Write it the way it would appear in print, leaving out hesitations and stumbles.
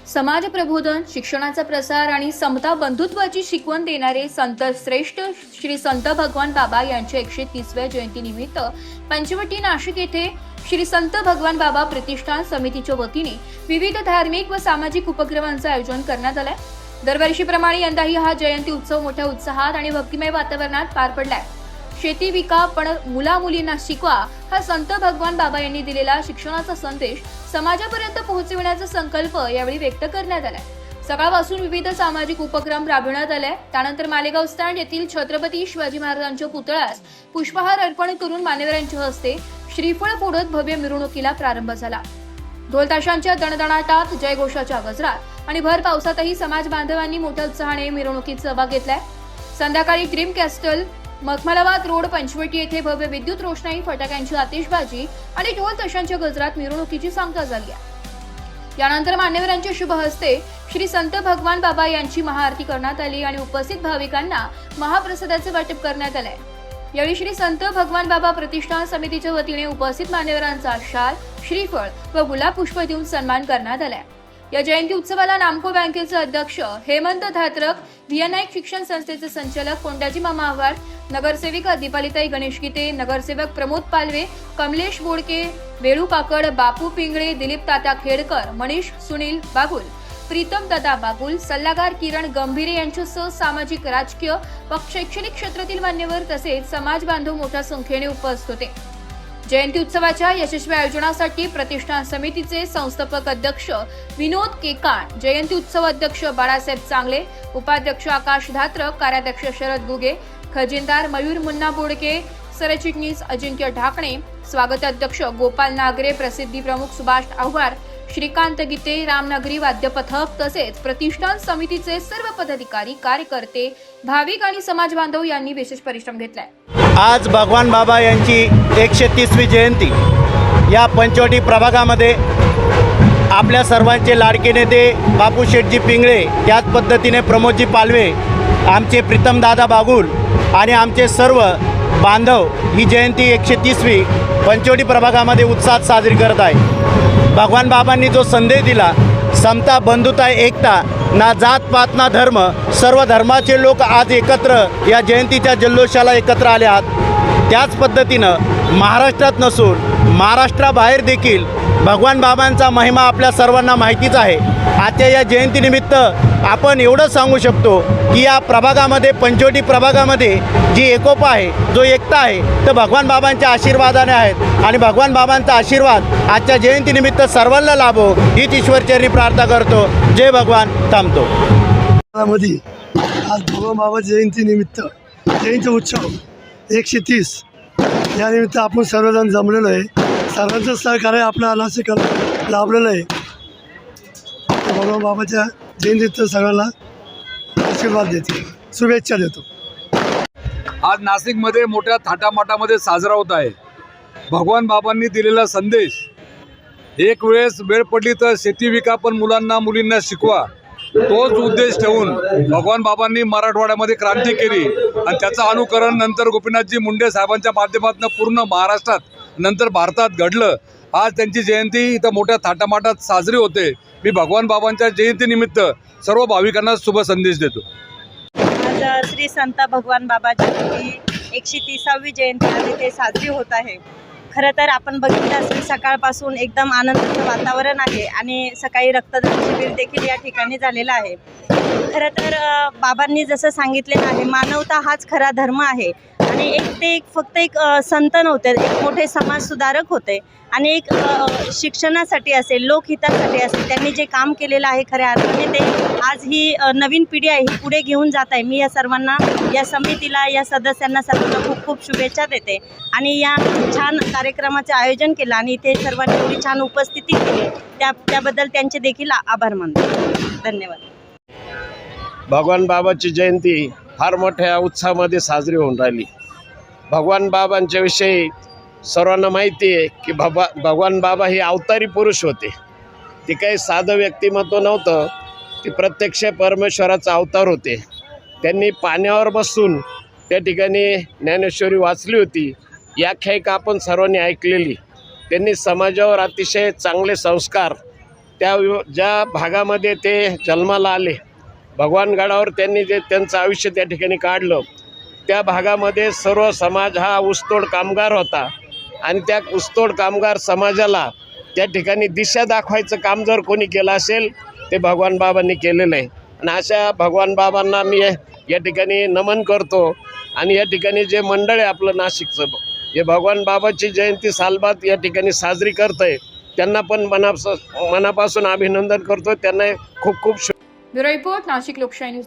समाज प्रबोधन, शिक्षणाचा प्रसार आणि समता बंधुत्वाची शिकवण देणारे संत श्रेष्ठ श्री संत भगवान बाबा यांच्या 130व्या जयंतीनिमित्त पंचवटी नाशिक येथे श्री संत भगवान बाबा प्रतिष्ठान समितीच्या वतीने विविध धार्मिक व सामाजिक उपक्रमांचे आयोजन करण्यात आले। दरवर्षीप्रमाणे यंदाही हा जयंती उत्सव मोठ्या उत्साहात आणि भक्तिमय वातावरणात पार पडलाय। शेती विका पण मुला मुलींना शिकवा हा संत भगवान बाबा यांनी दिलेला शिक्षणाचा संदेश समाजापर्यंत पोहोचविण्याचा संकल्प यावेळी व्यक्त करण्यात आला। सकाळपासून विविध सामाजिक उपक्रम राबविण्यात आले। त्यानंतर मालेगाव स्टँड येथील छत्रपती शिवाजी महाराजांच्या पुतळ्यास पुष्पहार अर्पण करून मान्यवरांच्या हस्ते श्रीफळ फोडत भव्य मिरवणुकीला प्रारंभ झाला। ढोल ताशांच्या दणदणाटात, जयघोषाच्या गजरात आणि भर पावसातही समाज बांधवांनी मोठ्या उत्साहाने मिरवणुकीत सहभाग घेतलाय। संध्याकाळी dream castle Makhmalabad road Panchavati येथे भव्य विद्युत रोषणाई, फटाक्यांची आतिषबाजी आणि ढोल ताशांच्या गजरात मिरवणुकीची सांगता झाली। यानंतर मान्यवरांच्या शुभ हस्ते श्री संत भगवान बाबा यांची महाआरती करण्यात आली आणि उपस्थित भाविकांना महाप्रसादाचे वाटप करण्यात आले। यावेळी श्री संत भगवान बाबा प्रतिष्ठान समितीच्या वतीने उपस्थित मान्यवरांचा शाल, श्रीफळ व गुलाब पुष्प देऊन सन्मान करण्यात आला। या जयंती उत्सवाला नामको बँकेचे अध्यक्ष हेमंत धात्रक, व्हीएनआय शिक्षण संस्थेचे संचालक कोंडाजी मामा आव्हाड, नगरसेविका दीपालीताई गणेश गीते, नगरसेवक प्रमोद पालवे, कमलेश बोडके, वेळू काकड, बापू पिंगळे, दिलीप तात्या खेडकर, मनीष सुनील बागुल, प्रीतम दादा बागुल, सल्लागार किरण गंभीरे यांच्यासह सामाजिक, राजकीय व शैक्षणिक क्षेत्रातील मान्यवर तसेच समाज बांधव मोठ्या संख्येने उपस्थित होते। जयंती उत्सवाच्या यशस्वी आयोजनासाठी प्रतिष्ठान समितीचे संस्थापक अध्यक्ष विनोद केकाण, जयंती उत्सव अध्यक्ष बाळासाहेब चांगले, उपाध्यक्ष आकाश धात्रक, कार्याध्यक्ष शरद गुगे, खजिनदार मयूर मुन्ना बोडके, सरचिटणीस अजिंक्य ढाकणे, स्वागत अध्यक्ष गोपाल नागरे, प्रसिद्धी प्रमुख सुभाष आव्हाड, श्रीकांत गीते, रामनगरी वाद्य पथक तसेच प्रतिष्ठान समितीचे सर्व पदाधिकारी, कार्यकर्ते, भाविक आणि समाज बांधव यांनी विशेष परिश्रम घेतलाय। आज भगवान बाबा यांची 130वी जयंती या पंचवटी प्रभागामध्ये आपल्या सर्वांचे लाडके नेते बापू शेठजी पिंगळे, त्याच पद्धतीने प्रमोदजी पालवे, आमचे प्रीतमदादा बागुल आणि आमचे सर्व बांधव ही जयंती 130वी पंचवटी प्रभागामध्ये उत्साहात साजरी करत आहे। भगवान बाबांनी जो संदेश दिला, समता, बंधुता, एकता, ना जात पात ना धर्म, सर्व धर्माचे लोक आज एकत्र या जयंतीच्या जल्लोषाला एकत्र आले आहेत। त्याच पद्धतीनं महाराष्ट्रात नसून महाराष्ट्राबाहेर देखील भगवान बाबांचा महिमा आपल्या सर्वांना माहितीच आहे। आजच्या या जयंतीनिमित्त आपण एवढं सांगू शकतो की या प्रभागामध्ये, पंचवटी प्रभागामध्ये जी एकोपा आहे, जो एकता आहे, तर भगवान बाबांच्या आशीर्वादाने आहेत आणि भगवान बाबांचा आशीर्वाद आजच्या जयंतीनिमित्त सर्वांना लाभो हीच ईश्वरचरणी प्रार्थना करतो। जय भगवान। थांबतो। आज भगवान बाबा जयंतीनिमित्त जयंती उत्सव 130 या निमित्त आपण सर्वजण जमलेलो आहे। सर्वांचं सहकार्य आपल्या अनाशिकल लाभलेलं आहे। भगवान बाबाच्या जयंतीत सगळ्यांना आशीर्वाद देते, शुभेच्छा देतो। आज नाशिकमध्ये मोठ्या थाटामाटामध्ये साजरा होत आहे। भगवान बाबांनी दिलेला संदेश, एक वेळेस वेळ पडली तर शेती विका पण मुलांना मुलींना शिकवा, तोच उद्देश ठेवून भगवान बाबांनी मराठवाड्यामध्ये क्रांती केली आणि त्याचं अनुकरण नंतर गोपीनाथजी मुंडे साहेबांच्या माध्यमातून पूर्ण महाराष्ट्रात, नंतर भारतात घडलं। आज त्यांची जयंती इथं मोठ्या थाटामाटात साजरी होते। मी भगवान बाबांच्या जयंतीनिमित्त सर्व भाविकांना शुभ संदेश देतो। आज श्री संत भगवान बाबाची 130वी जयंती आज इथे साजरी होत आहे। खरं तर आपण बघितलं असेल, सकाळपासून एकदम आनंदाचं वातावरण आहे आणि सकाळी रक्तदान शिबिर देखील या ठिकाणी झालेलं आहे। खरं तर बाबांनी जसं सांगितलेलं आहे, मानवता हाच खरा धर्म आहे आणि ते फक्त एक संत नव्हते, एक मोठे समाजसुधारक होते आणि एक शिक्षणासाठी असेल, लोकहितासाठी असेल, त्यांनी जे काम केलेलं आहे खऱ्या अर्थाने ते आज ही नवीन पिढी आहे ही पुढे घेऊन जात आहे। मी या सर्वांना, या समितीला, या सदस्यांना सर्वांना खूप खूप शुभेच्छा देते आणि या छान कार्यक्रमाचे आयोजन केलं आणि इथे सर्वांनी एवढी छान उपस्थिती केली त्याबद्दल त्यांचे देखील आभार मानतो। धन्यवाद। भगवान बाबाची जयंती फार मोठ्या उत्साहामध्ये साजरी होऊन राहिली। भगवान बाबांच्या विषयी सर्वांना माहिती आहे की भगवान बाबा हे अवतारी पुरुष होते। ते काही साधं व्यक्तिमत्व नव्हतं, ते प्रत्यक्ष परमेश्वराचा अवतार होते। त्यांनी पाण्यावर बसून त्या ठिकाणी ज्ञानेश्वरी वाचली होती, ही आख्यायिका आपण सर्वांनी ऐकलेली। त्यांनी समाजावर अतिशय चांगले संस्कार ज्या भागामध्ये ते जन्माला आले, भगवानगडावर त्यांनी जे त्यांचं आयुष्य त्या ठिकाणी काढलं, त्या भागामध्ये सर्व समाज हा ऊसतोड कामगार होता आणि त्या ऊसतोड कामगार समाजाला त्या ठिकाणी दिशा दाखवायचं काम जर कोणी केलं असेल ते भगवान बाबांनी केलेलं आहे. आणि अशा भगवान बाबांना मी या ठिकाणी नमन करतो. आणि या ठिकाणी जे मंडळ आहे आपलं नाशिकचं, जे भगवान बाबाची जयंती सालबाद या ठिकाणी साजरी करत आहे, त्यांना पण मनापासून अभिनंदन करतो. त्यांना खूप खूप ब्युरो रिपोर्ट, नाशिक लोकशाही न्यूज.